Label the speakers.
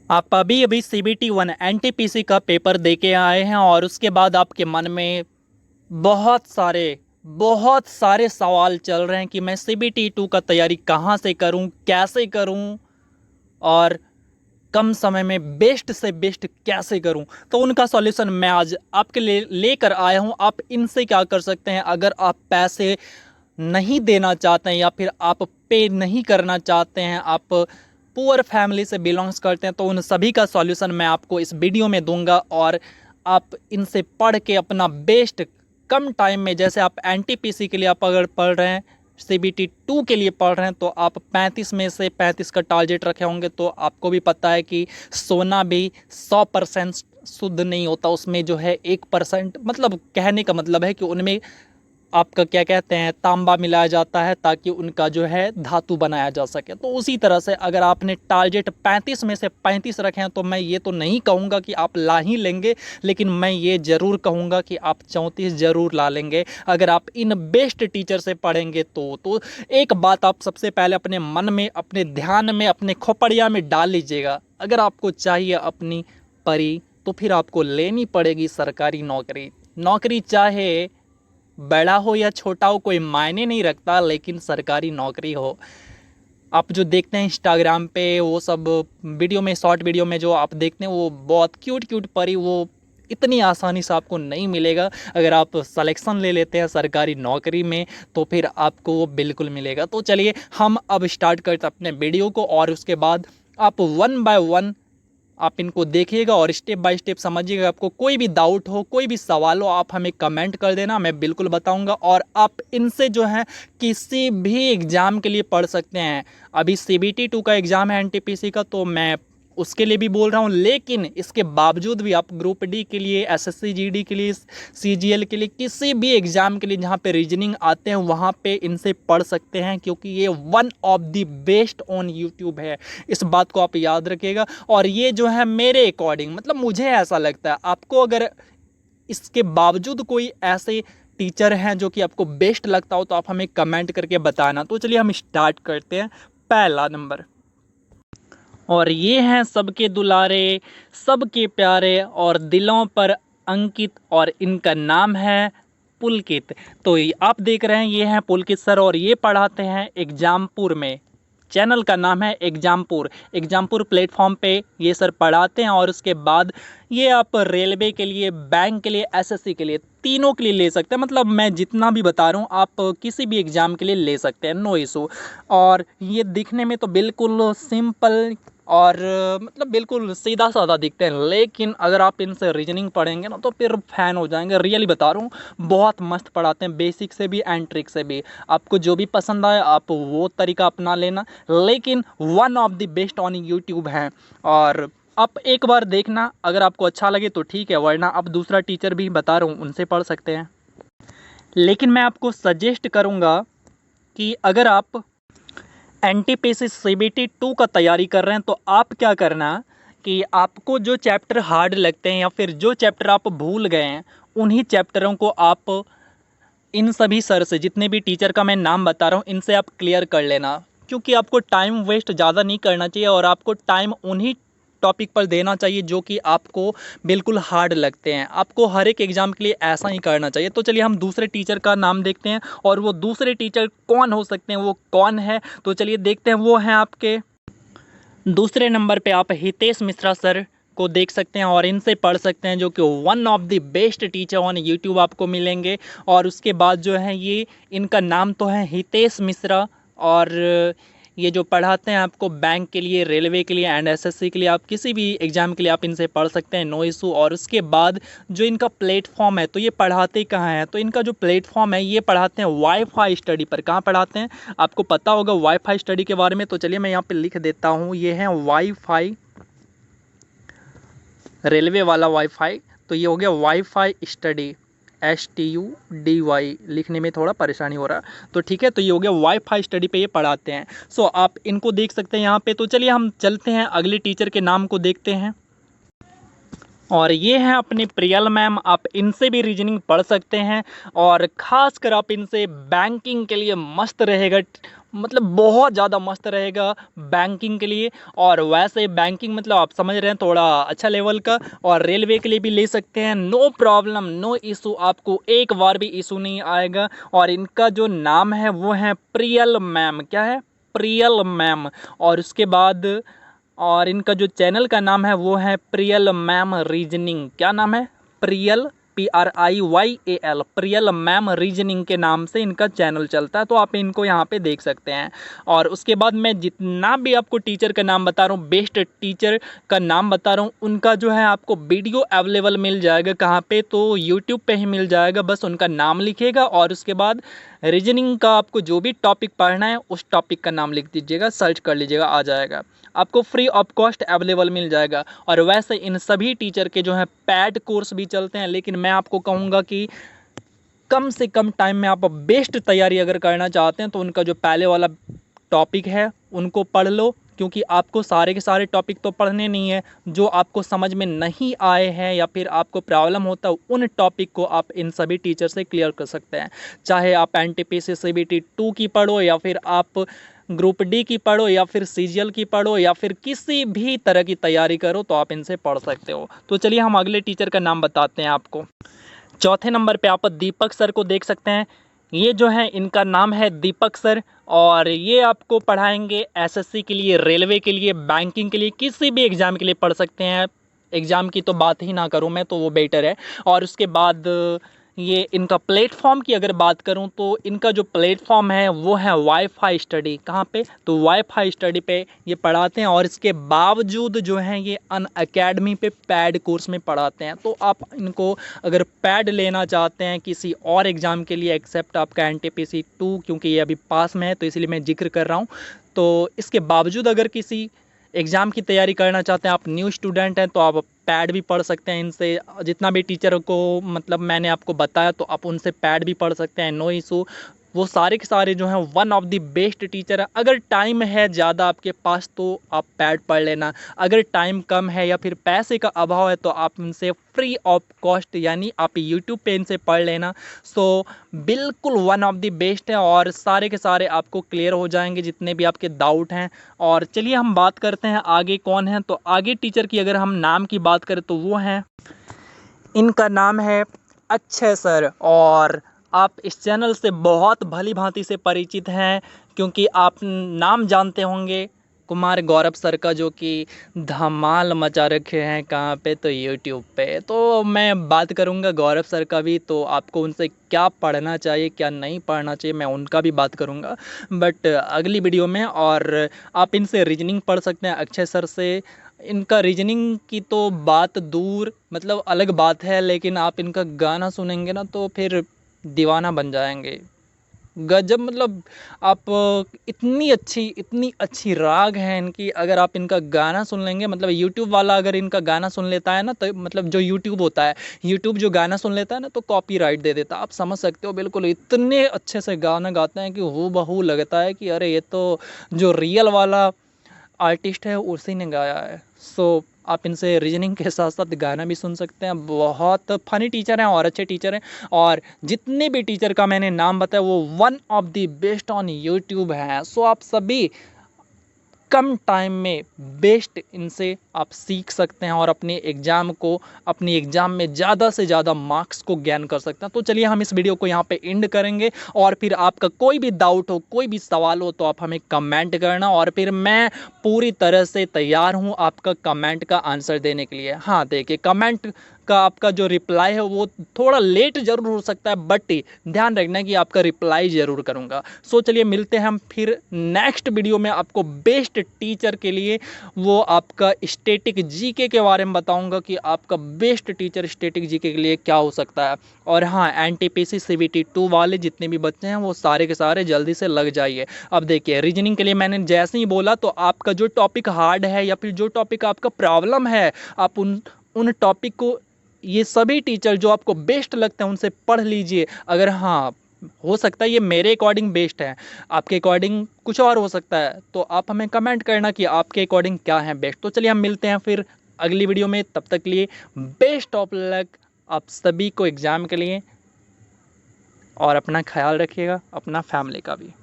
Speaker 1: आप अभी अभी CBT 1 NTPC का पेपर दे के आए हैं और उसके बाद आपके मन में बहुत सारे बहुत सारे सवाल चल रहे हैं कि मैं CBT 2 का तैयारी कहाँ से करूँ, कैसे करूँ और कम समय में बेस्ट से बेस्ट कैसे करूं। तो उनका सॉल्यूशन मैं आज आपके लिए लेकर आया हूं। आप इनसे क्या कर सकते हैं, अगर आप पैसे नहीं देना चाहते हैं या फिर आप पे नहीं करना चाहते हैं, आप पुअर फैमिली से बिलोंग्स करते हैं, तो उन सभी का सॉल्यूशन मैं आपको इस वीडियो में दूंगा। और आप इनसे पढ़ के अपना बेस्ट कम टाइम में, जैसे आप NTPC के लिए आप अगर पढ़ रहे हैं, CBT 2 के लिए पढ़ रहे हैं, तो आप 35 में से 35 का टारगेट रखे होंगे। तो आपको भी पता है कि सोना भी 100% शुद्ध नहीं होता, उसमें जो है 1%, मतलब कहने का मतलब है कि उनमें आपका क्या कहते हैं, तांबा मिलाया जाता है ताकि उनका जो है धातु बनाया जा सके। तो उसी तरह से अगर आपने टारगेट 35 में से 35 रखे हैं, तो मैं ये तो नहीं कहूँगा कि आप ला ही लेंगे, लेकिन मैं ये ज़रूर कहूँगा कि आप 34 ज़रूर ला लेंगे अगर आप इन बेस्ट टीचर से पढ़ेंगे। तो एक बात आप सबसे पहले अपने मन में, अपने ध्यान में, अपने खोपड़िया में डाल लीजिएगा। अगर आपको चाहिए अपनी परी, तो फिर आपको लेनी पड़ेगी सरकारी नौकरी। नौकरी चाहे बड़ा हो या छोटा हो, कोई मायने नहीं रखता, लेकिन सरकारी नौकरी हो। आप जो देखते हैं इंस्टाग्राम पे वो सब वीडियो में, शॉर्ट वीडियो में जो आप देखते हैं, वो बहुत क्यूट क्यूट परी, वो इतनी आसानी से आपको नहीं मिलेगा। अगर आप सिलेक्शन ले लेते हैं सरकारी नौकरी में, तो फिर आपको वो बिल्कुल मिलेगा। तो चलिए हम अब स्टार्ट करते हैं अपने वीडियो को, और उसके बाद आप 1 बाय 1 आप इनको देखिएगा और स्टेप बाय स्टेप समझिएगा। आपको कोई भी डाउट हो, कोई भी सवाल हो, आप हमें कमेंट कर देना, मैं बिल्कुल बताऊंगा। और आप इनसे जो है किसी भी एग्ज़ाम के लिए पढ़ सकते हैं। अभी CBT 2 का एग्ज़ाम है NTPC का, तो मैं उसके लिए भी बोल रहा हूँ, लेकिन इसके बावजूद भी आप ग्रुप डी के लिए, SSC GD के लिए, CGL के लिए, किसी भी एग्ज़ाम के लिए जहाँ पे रीजनिंग आते हैं, वहाँ पे इनसे पढ़ सकते हैं, क्योंकि ये one of the best on YouTube है। इस बात को आप याद रखिएगा। और ये जो है मेरे अकॉर्डिंग, मतलब मुझे ऐसा लगता है, आपको अगर इसके बावजूद कोई ऐसे टीचर हैं जो कि आपको बेस्ट लगता हो, तो आप हमें कमेंट करके बताना। तो चलिए हम स्टार्ट करते हैं। पहला नंबर, और ये हैं सबके दुलारे, सबके प्यारे और दिलों पर अंकित, और इनका नाम है पुलकित। तो आप देख रहे हैं, ये हैं पुलकित सर, और ये पढ़ाते हैं एग्जामपुर में। चैनल का नाम है एग्जामपुर। एग्जामपुर प्लेटफॉर्म पे ये सर पढ़ाते हैं। और उसके बाद ये आप रेलवे के लिए, बैंक के लिए, SSC के लिए, तीनों के लिए ले सकते हैं। मतलब मैं जितना भी बता रहा हूँ, आप किसी भी एग्ज़ाम के लिए ले सकते हैं, नो इशू। और ये दिखने में तो बिल्कुल सिंपल और मतलब बिल्कुल सीधा साधा दिखते हैं, लेकिन अगर आप इनसे रीजनिंग पढ़ेंगे ना, तो फिर फैन हो जाएंगे। रियली बता रहा हूँ, बहुत मस्त पढ़ाते हैं, बेसिक से भी एंड ट्रिक से भी। आपको जो भी पसंद आए आप वो तरीका अपना लेना, लेकिन one of the best on YouTube हैं। और आप एक बार देखना, अगर आपको अच्छा लगे तो ठीक है, वरना आप दूसरा टीचर भी बता रहा हूँ, उनसे पढ़ सकते हैं। लेकिन मैं आपको सजेस्ट करूँगा कि अगर आप NTPC CBT 2 का तैयारी कर रहे हैं, तो आप क्या करना कि आपको जो चैप्टर हार्ड लगते हैं या फिर जो चैप्टर आप भूल गए हैं, उन्हीं चैप्टरों को आप इन सभी सर से, जितने भी टीचर का मैं नाम बता रहा हूँ, इनसे आप क्लियर कर लेना। क्योंकि आपको टाइम वेस्ट ज़्यादा नहीं करना चाहिए, और आपको टाइम उन्हीं टॉपिक पर देना चाहिए जो कि आपको बिल्कुल हार्ड लगते हैं। आपको हर एक एग्ज़ाम के लिए ऐसा ही करना चाहिए। तो चलिए हम दूसरे टीचर का नाम देखते हैं, और वो दूसरे टीचर कौन हो सकते हैं, वो कौन है, तो चलिए देखते हैं। वो हैं आपके दूसरे नंबर पे आप हितेश मिश्रा सर को देख सकते हैं, और इनसे पढ़ सकते हैं, जो कि one of the best teacher on YouTube आपको मिलेंगे। और उसके बाद जो है, ये इनका नाम तो है हितेश मिश्रा, और ये जो पढ़ाते हैं आपको बैंक के लिए, रेलवे के लिए एंड SSC के लिए, आप किसी भी एग्ज़ाम के लिए आप इनसे पढ़ सकते हैं, नो इशू। और उसके बाद जो इनका प्लेटफॉर्म है, तो ये पढ़ाते कहाँ हैं, तो इनका जो प्लेटफॉर्म है, ये पढ़ाते हैं वाईफाई स्टडी पर। कहाँ पढ़ाते हैं, आपको पता होगा वाईफाई स्टडी के बारे में। तो चलिए मैं यहाँ पे लिख देता हूँ, ये है वाईफाई, रेलवे वाला वाईफाई। तो ये हो गया वाईफाई स्टडी, STUDY, लिखने में थोड़ा परेशानी हो रहा है, तो ठीक है। तो ये हो गया वाईफाई स्टडी पे ये पढ़ाते हैं। सो आप इनको देख सकते हैं यहाँ पे। तो चलिए हम चलते हैं, अगले टीचर के नाम को देखते हैं। और ये हैं अपनी प्रियल मैम, आप इनसे भी रीजनिंग पढ़ सकते हैं, और ख़ासकर आप इनसे बैंकिंग के लिए मस्त रहेगा। मतलब बहुत ज़्यादा मस्त रहेगा बैंकिंग के लिए। और वैसे बैंकिंग मतलब आप समझ रहे हैं थोड़ा अच्छा लेवल का, और रेलवे के लिए भी ले सकते हैं, नो प्रॉब्लम नो इशू, आपको एक बार भी इशू नहीं आएगा। और इनका जो नाम है वो है प्रियल मैम, क्या है, प्रियल मैम। और उसके बाद और इनका जो चैनल का नाम है वो है प्रियल मैम रीजनिंग, क्या नाम है, Priyal PRIYAL, Priyal ma'am reasoning के नाम से इनका चैनल चलता है, तो आप इनको यहाँ पे देख सकते हैं। और उसके बाद मैं जितना भी आपको टीचर का नाम बता रहा हूँ, बेस्ट टीचर का नाम बता रहा हूँ, उनका जो है आपको वीडियो अवेलेबल मिल जाएगा, कहाँ पे, तो यूट्यूब पे ही मिल जाएगा। बस उनका नाम लिखिएगा और उसके बाद रीजनिंग का आपको जो भी टॉपिक पढ़ना है उस टॉपिक का नाम लिख दीजिएगा, सर्च कर लीजिएगा, आ जाएगा, आपको फ्री ऑफ कॉस्ट अवेलेबल मिल जाएगा। और वैसे इन सभी टीचर के जो है पैड कोर्स भी चलते हैं, लेकिन मैं आपको कहूँगा कि कम से कम टाइम में आप बेस्ट तैयारी अगर करना चाहते हैं तो उनका जो पहले वाला टॉपिक है उनको पढ़ लो, क्योंकि आपको सारे के सारे टॉपिक तो पढ़ने नहीं है। जो आपको समझ में नहीं आए हैं या फिर आपको प्रॉब्लम होता है उन टॉपिक को आप इन सभी टीचर से क्लियर कर सकते हैं। चाहे आप NTPC CBT 2 की पढ़ो, या फिर आप ग्रुप D की पढ़ो, या फिर CGL की पढ़ो, या फिर किसी भी तरह की तैयारी करो, तो आप इनसे पढ़ सकते हो। तो चलिए हम अगले टीचर का नाम बताते हैं आपको। चौथे नंबर पे आप दीपक सर को देख सकते हैं। ये जो है इनका नाम है दीपक सर, और ये आपको पढ़ाएंगे SSC के लिए, रेलवे के लिए, बैंकिंग के लिए, किसी भी एग्ज़ाम के लिए पढ़ सकते हैं। एग्ज़ाम की तो बात ही ना करूं मैं, तो वो बेटर है। और उसके बाद ये इनका प्लेटफॉर्म की अगर बात करूं तो इनका जो प्लेटफॉर्म है वो है वाईफाई स्टडी। कहाँ पे, तो वाईफाई स्टडी पे ये पढ़ाते हैं। और इसके बावजूद जो है ये अनअकैडमी पे पैड कोर्स में पढ़ाते हैं। तो आप इनको अगर पैड लेना चाहते हैं किसी और एग्ज़ाम के लिए, एक्सेप्ट आपका NTPC 2, क्योंकि ये अभी पास में है तो इसलिए मैं जिक्र कर रहा हूँ, तो इसके बावजूद अगर किसी एग्ज़ाम की तैयारी करना चाहते हैं, आप न्यू स्टूडेंट हैं, तो आप पैड भी पढ़ सकते हैं इनसे। जितना भी टीचर को मतलब मैंने आपको बताया, तो आप उनसे पैड भी पढ़ सकते हैं, नो इशू। वो सारे के सारे जो हैं one of the best teacher है। अगर टाइम है ज़्यादा आपके पास तो आप पैड पढ़ लेना, अगर टाइम कम है या फिर पैसे का अभाव है तो आप इनसे फ्री ऑफ कॉस्ट यानी आप यूट्यूब पे इनसे पढ़ लेना। सो बिल्कुल वन ऑफ द बेस्ट है, और सारे के सारे आपको क्लियर हो जाएंगे जितने भी आपके डाउट हैं। और चलिए हम बात करते हैं आगे कौन है। तो आगे टीचर की अगर हम नाम की बात करें तो वो हैं, इनका नाम है अक्षय सर। और आप इस चैनल से बहुत भली भांति से परिचित हैं, क्योंकि आप नाम जानते होंगे कुमार गौरव सर का, जो कि धमाल मचा रखे हैं कहाँ पे, तो यूट्यूब पे। तो मैं बात करूँगा गौरव सर का भी, तो आपको उनसे क्या पढ़ना चाहिए क्या नहीं पढ़ना चाहिए मैं उनका भी बात करूँगा, बट अगली वीडियो में। और आप इनसे रीजनिंग पढ़ सकते हैं अक्षय सर से। इनका रीजनिंग की तो बात दूर, मतलब अलग बात है, लेकिन आप इनका गाना सुनेंगे ना तो फिर दीवाना बन जाएंगे, गजब। मतलब आप इतनी अच्छी राग है इनकी, अगर आप इनका गाना सुन लेंगे, मतलब यूट्यूब वाला अगर इनका गाना सुन लेता है ना, तो मतलब जो यूट्यूब होता है, यूट्यूब जो गाना सुन लेता है ना तो कॉपीराइट दे देता है, आप समझ सकते हो। बिल्कुल इतने अच्छे से गाना गाते हैं कि हूबहू लगता है कि अरे ये तो जो रियल वाला आर्टिस्ट है उसी ने गाया है। सो आप इनसे रीजनिंग के साथ साथ गाना भी सुन सकते हैं। बहुत फनी टीचर हैं और अच्छे टीचर हैं, और जितने भी टीचर का मैंने नाम बताया वो one of the best on YouTube हैं। सो आप सभी कम टाइम में बेस्ट इनसे आप सीख सकते हैं और अपने एग्ज़ाम में ज़्यादा से ज़्यादा मार्क्स को गेन कर सकते हैं। तो चलिए हम इस वीडियो को यहाँ पे एंड करेंगे, और फिर आपका कोई भी डाउट हो, कोई भी सवाल हो, तो आप हमें कमेंट करना, और फिर मैं पूरी तरह से तैयार हूँ आपका कमेंट का आंसर देने के लिए। हाँ देखिए, कमेंट का आपका जो रिप्लाई है वो थोड़ा लेट ज़रूर हो सकता है, बट ध्यान रखना कि आपका रिप्लाई ज़रूर करूँगा। सो चलिए मिलते हैं हम फिर नेक्स्ट वीडियो में। आपको बेस्ट टीचर के लिए वो आपका स्टैटिक जीके के बारे में बताऊंगा कि आपका बेस्ट टीचर स्टैटिक जीके के लिए क्या हो सकता है। और हाँ, NTPC CBT 2 वाले जितने भी बच्चे हैं वो सारे के सारे जल्दी से लग जाइए। अब देखिए, रीजनिंग के लिए मैंने जैसे ही बोला, तो आपका जो टॉपिक हार्ड है या फिर जो टॉपिक आपका प्रॉब्लम है, आप उन टॉपिक को ये सभी टीचर जो आपको बेस्ट लगते हैं उनसे पढ़ लीजिए। अगर हाँ, हो सकता है ये मेरे अकॉर्डिंग बेस्ट है, आपके अकॉर्डिंग कुछ और हो सकता है, तो आप हमें कमेंट करना कि आपके अकॉर्डिंग क्या है बेस्ट। तो चलिए हम मिलते हैं फिर अगली वीडियो में, तब तक के लिए बेस्ट ऑफ लक आप सभी को एग्ज़ाम के लिए, और अपना ख्याल रखिएगा, अपना फैमिली का भी।